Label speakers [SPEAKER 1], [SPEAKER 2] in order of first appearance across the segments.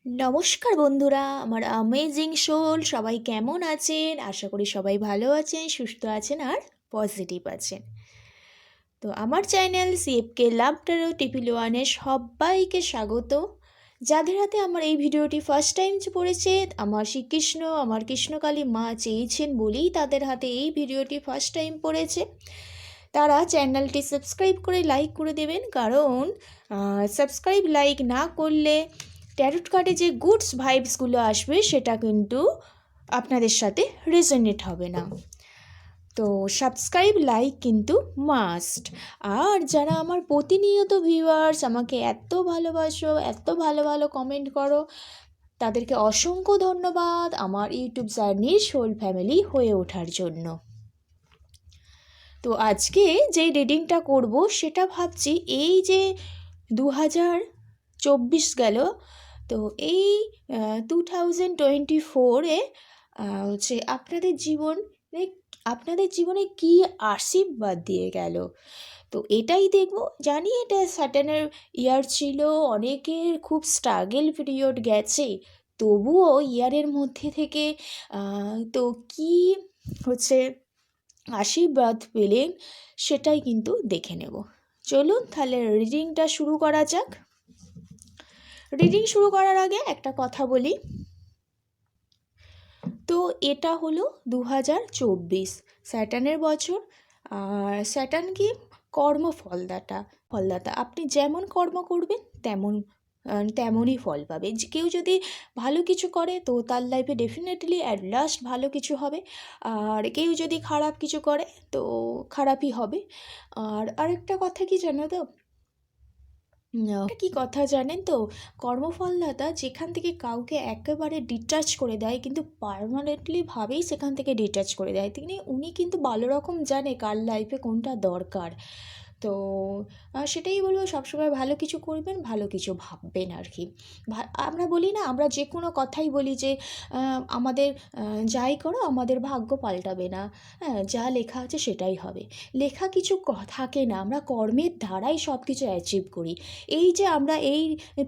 [SPEAKER 1] নমস্কার বন্ধুরা, আমার অ্যামেজিং সোল সবাই কেমন আছেন? আশা করি সবাই ভালো আছেন, সুস্থ আছেন আর পজিটিভ আছেন। তো আমার চ্যানেল সিএফকে লাভ ট্যারো টিপিল ওয়ানে সবাইকে স্বাগত। যাদের হাতে আমার এই ভিডিওটি ফার্স্ট টাইম পড়েছে, আমার শ্রীকৃষ্ণ, আমার কৃষ্ণকালী মা চেয়েছেন বলেই তাদের হাতে এই ভিডিওটি ফার্স্ট টাইম পড়েছে। তারা চ্যানেলটি সাবস্ক্রাইব করে লাইক করে দেবেন, কারণ সাবস্ক্রাইব লাইক না করলে ট্যারোট কার্ডে যে গুডস ভাইবসগুলো আসবে সেটা কিন্তু আপনাদের সাথে রেজোনেট হবে না। তো সাবস্ক্রাইব লাইক কিন্তু মাস্ট। আর যারা আমার প্রতিনিয়ত ভিউয়ার্স, আমাকে এত ভালোবাসো, এত ভালো ভালো কমেন্ট করো, তাদেরকে অসংখ্য ধন্যবাদ আমার ইউটিউব জার্নির সোল ফ্যামিলি হয়ে ওঠার জন্য। তো আজকে যে রিডিংটা করব সেটা ভাবছি এই যে 2024 গেল, তো এই 2024-এ হচ্ছে আপনাদের জীবনে কি আশীর্বাদ দিয়ে গেল, তো এটাই দেখব। জানি এটা স্যাটার্নের ইয়ার ছিল, অনেকের খুব স্ট্রাগল পিরিয়ড গেছে, তবুও ইয়ারের মধ্যে থেকে তো কি হচ্ছে আশীর্বাদ পেলেন সেটাই কিন্তু দেখে নেব। চলুন তাহলে রিডিংটা শুরু করা যাক। রিডিং শুরু করার আগে একটা কথা বলি, তো এটা হলো 2024 স্যাটার্নের বছর। আর স্যাটার্ন কি? ফলদাতা। আপনি যেমন কর্ম করবেন তেমনই ফল পাবে। কেউ যদি ভালো কিছু করে তো তার লাইফে ডেফিনেটলি অ্যাট লাস্ট ভালো কিছু হবে, আর কেউ যদি খারাপ কিছু করে তো খারাপই হবে। আর আরেকটা কথা কি জানো তো, কি কথা জানেন তো, কর্মফলদাতা যেখান থেকে কাউকে একেবারে ডিটাচ করে দেয়, কিন্তু পার্মানেন্টলি ভাবেই সেখান থেকে ডিটাচ করে দেয়, উনি কিন্তু ভালো রকম জানে কার লাইফে কোনটা দরকার। তো সেটাই বলবো, সবসময় ভালো কিছু করবেন, ভালো কিছু ভাববেন আর কি। আমরা বলি না, আমরা যে কোনো কথাই বলি যে আমাদের যাই করো আমাদের ভাগ্য পাল্টাবে না, হ্যাঁ যা লেখা আছে সেটাই হবে। লেখা কিছু থাকে না, আমরা কর্মের দ্বারাই সব কিছু অ্যাচিভ করি। এই যে আমরা এই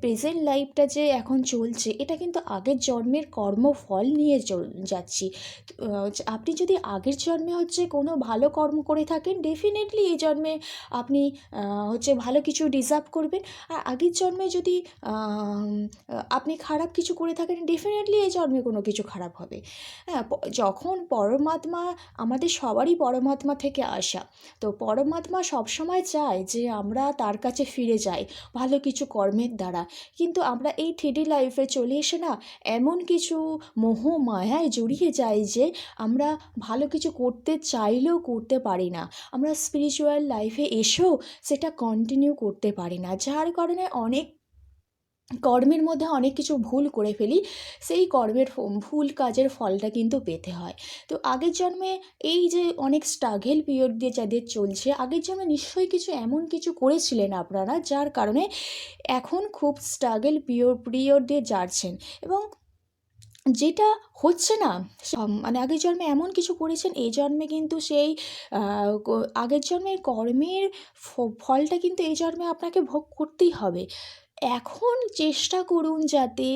[SPEAKER 1] প্রেজেন্ট লাইফটা যে এখন চলছে, এটা কিন্তু আগের জন্মের কর্মফল নিয়ে যাচ্ছি। আপনি যদি আগের জন্মে হচ্ছে কোনো ভালো কর্ম করে থাকেন, ডেফিনেটলি এই জন্মে আপনি হচ্ছে ভালো কিছু ডিজার্ভ করবেন। আর আগের জন্মে যদি আপনি খারাপ কিছু করে থাকেন, ডেফিনেটলি এই জন্মে কোনো কিছু খারাপ হবে। হ্যাঁ, যখন পরমাত্মা, আমাদের সবারই পরমাত্মা থেকে আসা, তো পরমাত্মা সবসময় চায় যে আমরা তার কাছে ফিরে যাই ভালো কিছু কর্মের দ্বারা। কিন্তু আমরা এই 3D লাইফে চলে এসে না এমন কিছু মোহ মায়ায় জড়িয়ে যাই যে আমরা ভালো কিছু করতে চাইলেও করতে পারি না, আমরা স্পিরিচুয়াল লাইফে এসেও সেটা কন্টিনিউ করতে পারি না, যার কারণে অনেক কর্মের মধ্যে অনেক কিছু ভুল করে ফেলি, সেই কর্মের ভুল কাজের ফলটা কিন্তু পেতে হয়। তো আগের জন্মে এই যে অনেক স্ট্রাগল পিরিয়ড দিয়ে যাদের চলছে, আগের জন্মে নিশ্চয়ই কিছু এমন কিছু করেছিলেন আপনারা, যার কারণে এখন খুব স্ট্রাগল পিরিয়ড দিয়ে যাচ্ছেন। এবং যেটা হচ্ছে না, মানে আগের জন্মে এমন কিছু করেছেন, এই জন্মে কিন্তু সেই আগের জন্মের কর্মের ফলটা কিন্তু এই জন্মে আপনাকে ভোগ করতেই হবে। এখন চেষ্টা করুন যাতে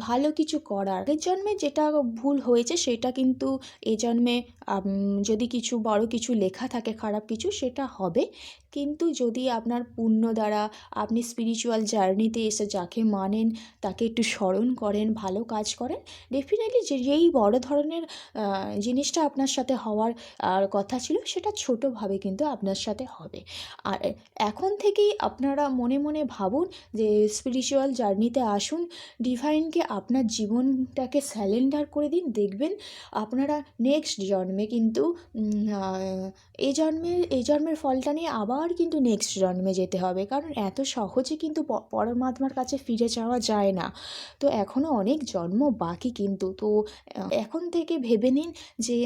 [SPEAKER 1] ভালো কিছু করার। আগের জন্মে যেটা ভুল হয়েছে সেটা কিন্তু এই জন্মে যদি কিছু বড় কিছু লেখা থাকে খারাপ কিছু, সেটা হবে। কিন্তু যদি আপনার পুণ্য দ্বারা আপনি স্পিরিচুয়াল জার্নিতে এসে যাকে মানেন তাকে একটু স্মরণ করেন, ভালো কাজ করেন, ডেফিনেটলি যেই বড় ধরনের জিনিসটা আপনার সাথে হওয়ার কথা ছিল সেটা ছোটোভাবে কিন্তু আপনার সাথে হবে। আর এখন থেকেই আপনারা মনে মনে ভাবুন যে স্পিরিচুয়াল জার্নিতে আসুন, ডিভাইনকে আপনার জীবনটাকে স্যালেন্ডার করে দিন, দেখবেন আপনারা নেক্সট জন্মে কিন্তু এই জন্মের ফলটা নিয়ে আবার কিন্তু নেক্সট জন্মে যেতে হবে, কারণ এত সহজে কিন্তু পরমাত্মার কাছে ফিরে যাওয়া যায় না। তো এখনও অনেক জন্ম বাকি কিন্তু। তো এখন থেকে ভেবে নিন যে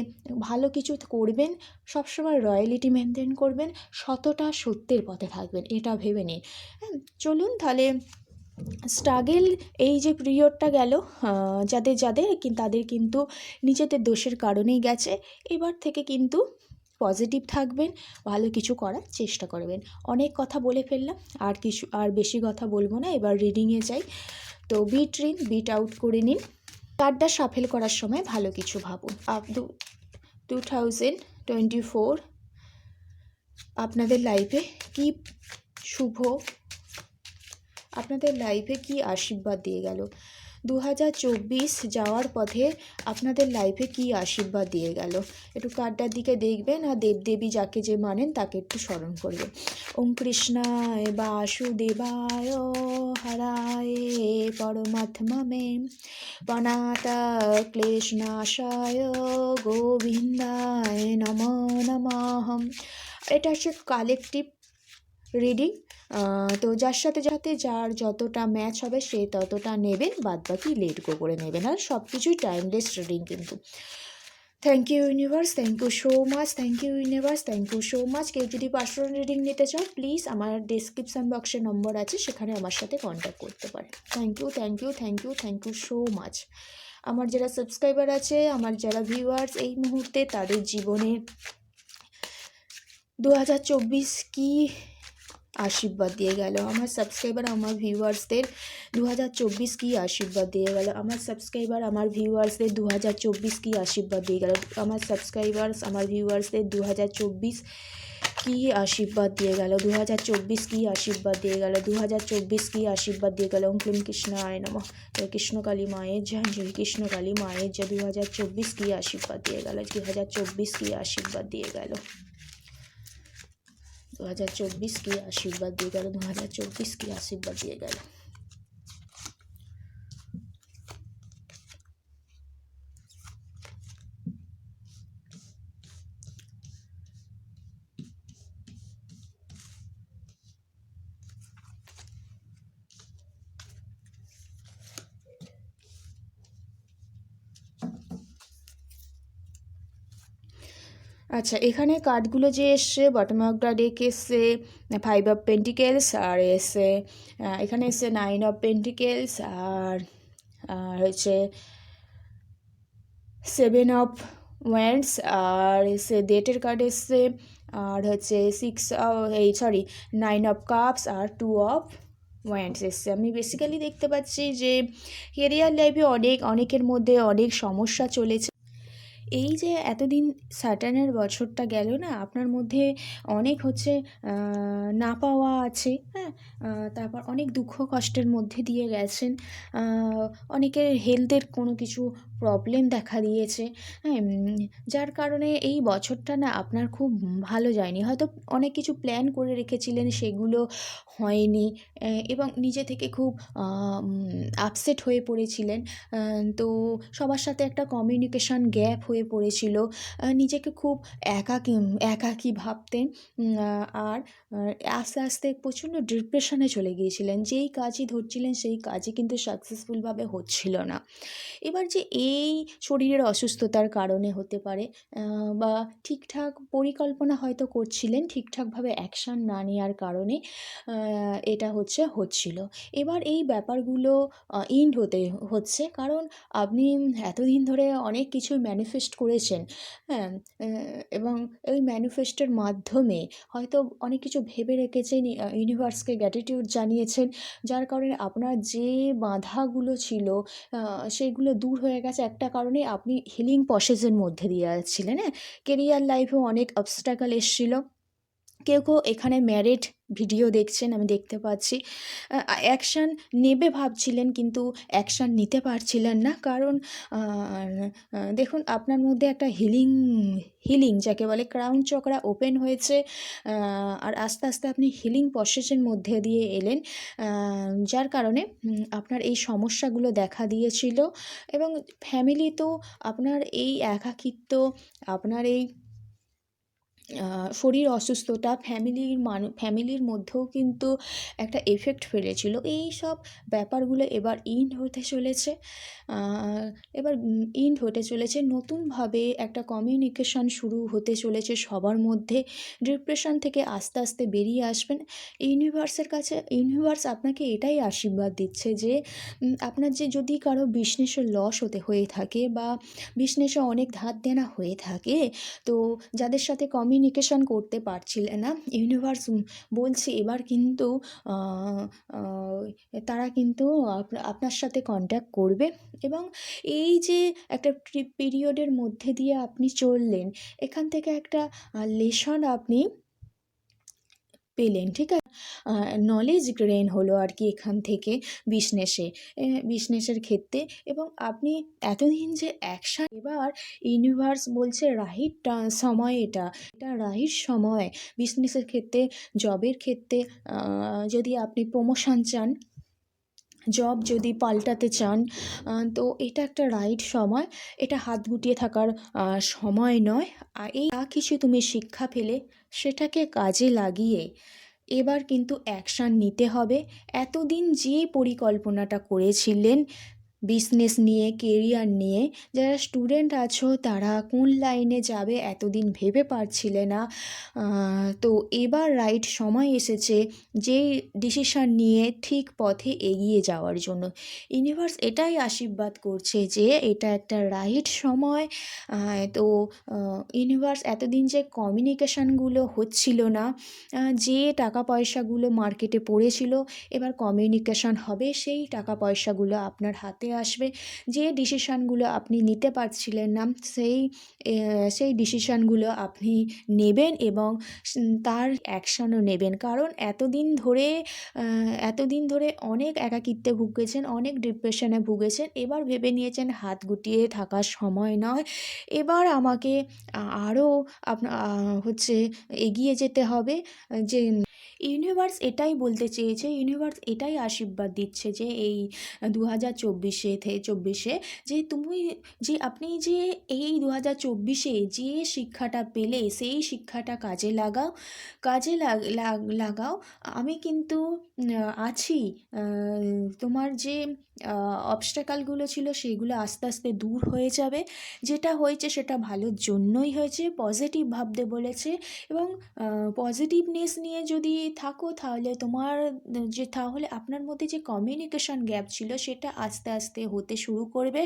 [SPEAKER 1] ভালো কিছু করবেন, সবসময় রয়্যালিটি মেনটেন করবেন, সততা সত্যের পথে থাকবেন, এটা ভেবে নিন। চলুন তাহলে স্ট্রাগল এই যে পিরিয়ডটা গেল, তাদের কিন্তু নিজেদের দোষের কারণেই গেছে। এবার থেকে কিন্তু পজিটিভ থাকবেন, ভালো কিছু করার চেষ্টা করবেন। অনেক কথা বলে ফেললাম, আর বেশি কথা বলবো না, এবার রিডিংয়ে যাই। তো বিট রিন, বিট আউট করে নিন। কার্ডটা শাফেল করার সময় ভালো কিছু ভাবুন। 2024 আপনাদের লাইফে কি শুভ, আপনাদের লাইফে কি আশীর্বাদ দিয়ে গেল? 2024 যাওয়ার পথে আপনাদের লাইফে কি আশীর্বাদ দিয়ে গেল? একটু কার্ডটার দিকে দেখবেন আর দেবদেবী যাকে যে মানেন তাকে একটু স্মরণ করবেন। ওম কৃষ্ণায় বাসুদেবায় হরায় পরমাত্মমে প্রণাতা ক্লেশনাশায় গোবিন্দায় নমো নমঃ। এটা হচ্ছে কালেকটিভ রিডিং। তো যার সাথে যার যতটা ম্যাচ হবে সে ততটা নেবেন, বাদবাকি লেট গো করে নেবেন। আর সব কিছুই টাইমলেস রিডিং কিন্তু। Thank you universe, thank you so much, thank you universe, thank you so much. কেউ যদি পার্সোনাল রিডিং নিতে চাও প্লিজ আমার ডিসক্রিপশান বক্সে নম্বর আছে, সেখানে আমার সাথে কন্ট্যাক্ট করতে পারে। Thank you, thank you, thank you, thank you so much. আমার যারা সাবস্ক্রাইবার আছে, আমার যারা ভিউয়ার্স এই মুহূর্তে, তাদের জীবনে 2024 কি আশীর্বাদ দিয়ে গেল? আমার সাবস্ক্রাইবার আমার ভিউয়ার্সদের 2024 কি আশীর্বাদ দিয়ে গেল? আমার সাবস্ক্রাইবার আমার ভিউয়ার্সদের 2024 কি আশীর্বাদ দিয়ে গেল? আমার সাবস্ক্রাইবার্স আমার ভিউয়ার্সদের 2024 কি আশীর্বাদ দিয়ে গেল? 2024 কি আশীর্বাদ দিয়ে গেল? 2024 কি আশীর্বাদ দিয়ে গেল? ওম ক্লীম কৃষ্ণায় নমঃ। কৃষ্ণকালী মায়ের জয়, জয় কৃষ্ণকালী মায়ের জয়। 2024 কি আশীর্বাদ দিয়ে গেল? 2024 কি আশীর্বাদ দিয়ে গেল? 2024 কি আশীর্বাদ দিয়ে গেল? 2024 কি আশীর্বাদ দিয়ে গেল? আচ্ছা, এখানে কার্ডগুলো যে এসছে, বটম অফ দ্য ডেক এসছে 5 অফ পেন্টিকেলস, আর এসছে এখানে এসছে 9 অফ পেন্টিকেলস, আর হচ্ছে 7 অফ ওয়ান্ডস, আর এসে ডেটের কার্ড এসছে, আর হচ্ছে 9 অফ কাপস, আর 2 অফ ওয়ান্ডস এসছে। আমি বেসিক্যালি দেখতে পাচ্ছি যে কেরিয়ার লাইফে অনেকের মধ্যে অনেক সমস্যা চলেছে। এই যে এতদিন স্যাটার্নের বছরটা গেল না, আপনার মধ্যে অনেক হচ্ছে না পাওয়া আছে, হ্যাঁ। তারপর অনেক দুঃখ কষ্টের মধ্যে দিয়ে গেছেন। অনেকের হেলথের কোনো কিছু প্রবলেম দেখা দিয়েছে, হ্যাঁ। যার কারণে এই বছরটা না আপনার খুব ভালো যায়নি। হয়তো অনেক কিছু প্ল্যান করে রেখেছিলেন, সেগুলো হয়নি, এবং নিজে থেকে খুব আপসেট হয়ে পড়েছিলেন। তো সবার সাথে একটা কমিউনিকেশান গ্যাপ হয়ে পড়েছিল। নিজেকে খুব একাকী ভাবতেন, আর আস্তে আস্তে প্রচণ্ড ডিপ্রেশনে চলে গিয়েছিলেন। যেই কাজই ধরছিলেন সেই কাজই কিন্তু সাকসেসফুলভাবে হচ্ছিল না। এবার যে এই শরীরের অসুস্থতার কারণে হতে পারে, বা ঠিকঠাক পরিকল্পনা হয়তো করছিলেন, ঠিকঠাকভাবে অ্যাকশান না নেওয়ার কারণে এটা হচ্ছিল। এবার এই ব্যাপারগুলো এন্ড হচ্ছে, কারণ আপনি এতদিন ধরে অনেক কিছু ম্যানিফেস্ট করেছেন, হ্যাঁ। এবং ওই ম্যানিফেস্টের মাধ্যমে হয়তো অনেক কিছু ভেবে রেখেছেন, ইউনিভার্সকে গ্র্যাটিটিউড জানিয়েছেন, যার কারণে আপনার যে বাধাগুলো ছিল সেগুলো দূর হয়ে গেছে। একটা কারণে আপনি হিলিং প্রসেসের মধ্যে দিয়ে যাচ্ছিলেন, হ্যাঁ। কেরিয়ার লাইফেও অনেক অবস্ট্যাকল এসেছিল। কেউ এখানে ম্যারিড ভিডিও দেখছেন, আমি দেখতে পাচ্ছি। অ্যাকশান নেবে ভাবছিলেন কিন্তু অ্যাকশান নিতে পারছিলেন না, কারণ দেখুন আপনার মধ্যে একটা হিলিং যাকে বলে ক্রাউন চক্রা ওপেন হয়েছে, আর আস্তে আস্তে আপনি হিলিং প্রসেসের মধ্যে দিয়ে এলেন, যার কারণে আপনার এই সমস্যাগুলো দেখা দিয়েছিল। এবং ফ্যামিলি তো আপনার এই একাকিত্ব, আপনার এই শরীর অসুস্থতা ফ্যামিলির মধ্যেও কিন্তু একটা এফেক্ট ফেলেছিল। এই সব ব্যাপারগুলো এবার এন্ড হতে চলেছে। নতুনভাবে একটা কমিউনিকেশান শুরু হতে চলেছে সবার মধ্যে। ডিপ্রেশন থেকে আস্তে আস্তে বেরিয়ে আসবেন। ইউনিভার্স আপনাকে এটাই আশীর্বাদ দিচ্ছে যে আপনার যদি কারো বিজনেসে লস হয়ে থাকে, বা বিজনেসে অনেক ধার দেনা হয়ে থাকে, তো যাদের সাথে কমিউনিকেশন করতে পারছিলে না, ইউনিভার্স বলছে এবার কিন্তু তারা কিন্তু আপনার সাথে কন্ট্যাক্ট করবে। এবং এই যে একটা পিরিয়ডের মধ্যে দিয়ে আপনি চললেন, এখান থেকে একটা লেসন আপনি পেলেন, ঠিক আছে? নলেজ গেইন হলো আর কি এখান থেকে বিজনেসের ক্ষেত্রে। এবং আপনি এতদিন যে অ্যাকশান, এবার ইউনিভার্স বলছে রাইট সময়, এটা রাইট সময় বিজনেসের ক্ষেত্রে, জবের ক্ষেত্রে। যদি আপনি প্রমোশন চান, জব যদি পাল্টাতে চান, তো এটা একটা রাইট সময়, এটা হাত গুটিয়ে থাকার সময় নয়। আর এই যা কিছু তুমি শিক্ষা পেলে সেটাকে কাজে লাগিয়ে এবার কিন্তু অ্যাকশান নিতে হবে। এতদিন যে পরিকল্পনাটা করেছিলেন বিজনেস নিয়ে, কেরিয়ার নিয়ে, যারা স্টুডেন্ট আছো তারা কোন লাইনে যাবে এতদিন ভেবে পারছিলে না, তো এবার রাইট সময় এসেছে যেই ডিসিশান নিয়ে ঠিক পথে এগিয়ে যাওয়ার জন্য। ইউনিভার্স এটাই আশীর্বাদ করছে যে এটা একটা রাইট সময়। তো ইউনিভার্স এতদিন যে কমিউনিকেশানগুলো হচ্ছিল না, যে টাকা পয়সাগুলো মার্কেটে পড়েছিল, এবার কমিউনিকেশান হবে, সেই টাকা পয়সাগুলো আপনার হাতে আসবে। যে ডিসিশানগুলো আপনি নিতে পারছিলেন না, সেই ডিসিশানগুলো আপনি নেবেন এবং তার অ্যাকশানও নেবেন। কারণ এতদিন ধরে অনেক একাকিত্বে ভুগেছেন, অনেক ডিপ্রেশনে ভুগেছেন। এবার ভেবে নিয়েছেন হাত গুটিয়ে থাকার সময় নয়, এবার আমাকে আরও এগিয়ে যেতে হবে। যে ইউনিভার্স এটাই বলতে চেয়েছে, ইউনিভার্স এটাই আশীর্বাদ দিচ্ছে যে এই 2024 যে আপনি যে এই 2024 যে শিক্ষাটা পেলে সেই শিক্ষাটা কাজে লাগাও। আমি কিন্তু আছি। তোমার যে অবস্ট্যাকলগুলো ছিল সেগুলো আস্তে আস্তে দূর হয়ে যাবে। যেটা হয়েছে সেটা ভালোর জন্যই হয়েছে, পজিটিভ ভাবতে বলেছে। এবং পজিটিভনেস নিয়ে যদি থাকো তাহলে আপনার মধ্যে যে কমিউনিকেশন গ্যাপ ছিল সেটা আস্তে আস্তে হতে শুরু করবে।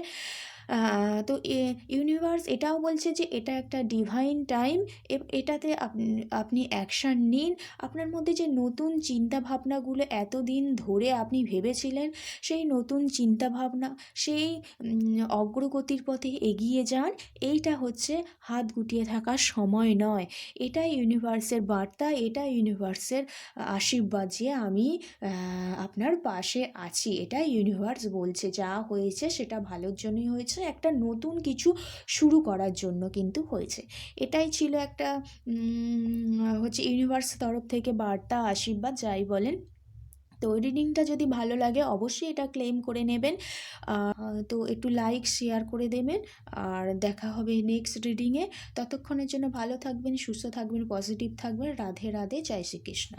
[SPEAKER 1] তো ইউনিভার্স এটাও বলছে যে এটা একটা ডিভাইন টাইম, এটাতে আপনি অ্যাকশান নিন। আপনার মধ্যে যে নতুন চিন্তাভাবনাগুলো এতদিন ধরে আপনি ভেবেছিলেন, সেই নতুন চিন্তাভাবনা, সেই অগ্রগতির পথে এগিয়ে যান। এইটা হচ্ছে হাত গুটিয়ে থাকার সময় নয়। এটা ইউনিভার্সের বার্তা, এটা ইউনিভার্সের আশীর্বাদ যে আমি আপনার পাশে আছি। এটা ইউনিভার্স বলছে যা হয়েছে সেটা ভালোর জন্যই হয়েছে, একটা নতুন কিছু শুরু করার জন্য কিন্তু হয়েছে। এটাই ছিল একটা ইউনিভার্সের তরফ থেকে বার্তা, আশীর্বাদ যাই বলেন। তো রিডিংটা যদি ভালো লাগে অবশ্যই এটা ক্লেম করে নেবেন। তো একটু লাইক শেয়ার করে দেবেন। আর দেখা হবে নেক্সট রিডিংয়ে। ততক্ষণের জন্য ভালো থাকবেন, সুস্থ থাকবেন, পজিটিভ থাকবেন। রাধে রাধে, জয় শ্রীকৃষ্ণ।